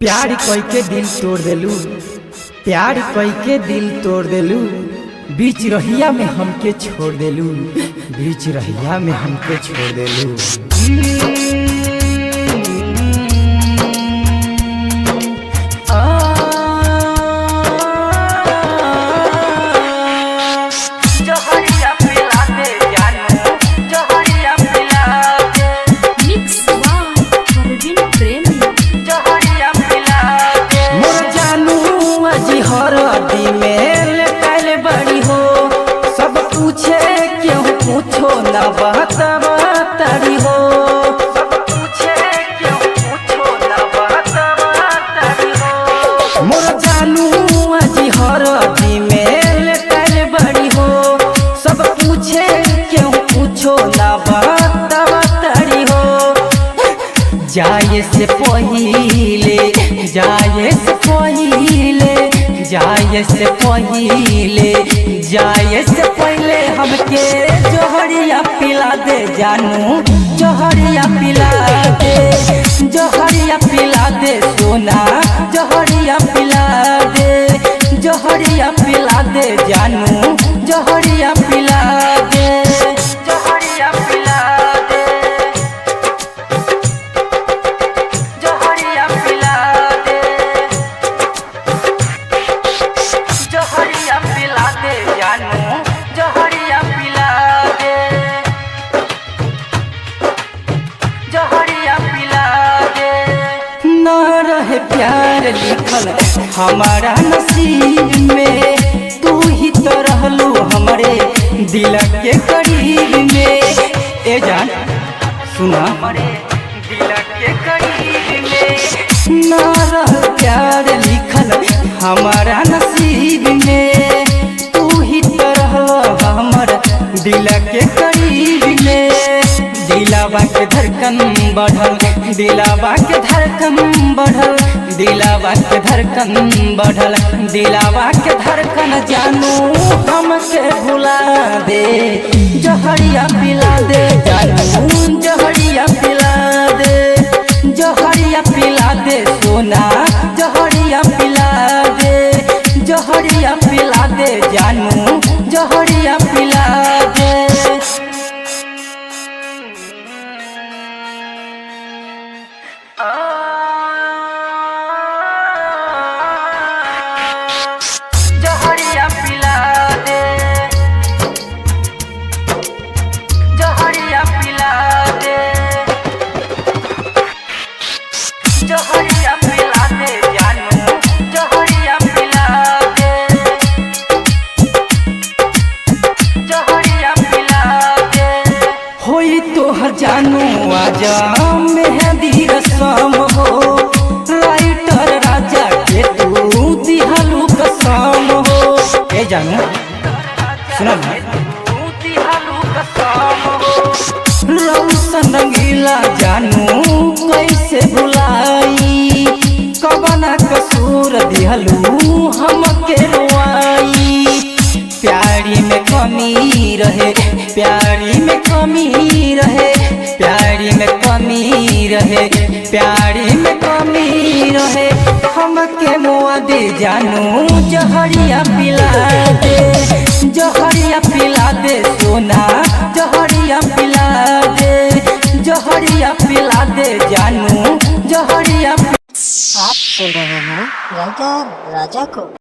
प्यार कोई के दिल तोड़ देलू, प्यार कोई के दिल तोड़ देलू, बीच रहिया में हमके छोड़ देलू, बीच रहिया में हमके छोड़ देलू। पूछो ना बात बतारी हो, सब पूछे क्यों पूछो ना बात बतारी हो। मोर जानू अजी हर दी में लेटल बड़ी हो, सब पूछे क्यों पूछो ना बात बतारी हो। जाए से पहिले, जाए से पहिले, जाए से पहिले, जाए से पहले हमके जोहरिया पिला दे जानू, जोहरिया पिला दे, जोहरिया पिला दे सोना, जोहरिया पिला दे, जोहरिया पिला दे जानू, जोहरिया पिला दे, जोहरिया पिला दे, जोहरिया पिला दे, जोहरिया पिला दे जानू, जोहरिया पिला दे, जोहरिया पिला दे। ना रहे प्यार लिखल हमारा नसीब में, तू ही तो रहलू हमारे दिल के करीब में। ए जान सुना, हमारे दिल के करीब में। ना रहे प्यार लिखल हमारा नसीब में, तू ही तो रहला हमर दिल के करीब में। दिलावा के धड़कन बढ़ल, दिलावा के धड़कन बढ़ल, दिलावा के धड़कन बढ़ल, दिलावा के धड़कन जानू हमके भुला दे, जोहरिया पिला दे जानू, जोहरिया पिला दे, जोहरिया पिला दे सोना, जोहरिया पिला दे, जोहरिया पिला दे जानू, जोहरिया पिला दे। जोहरिया पिला दे, जोहरिया पिला दे, जोहरिया पिला दे जानू, जोहरिया पिला दे, जोहरिया पिला दे। होई तोहर जानू आजा मेहंदी रस्म हो, राइटर राजा के तू दिहालू कसम हो। ए जानू सुना ना, रौशन रंगीला जानू कैसे भुलाई, कबना कसूर दिहलू हमके रुआई। प्यारी में कमी रहे, प्यारी में कमी रहे, प्यारी में कमी रहे, प्यारी में कमी रहे, हमके मुआ दे जानू, जोहरिया पिला दे, जोहरिया पिला दे सोना, जोहरिया पिला दे, जोहरिया पिला दे जानू, जोहरिया। आप सुन रहे हैं राइटर राजा को।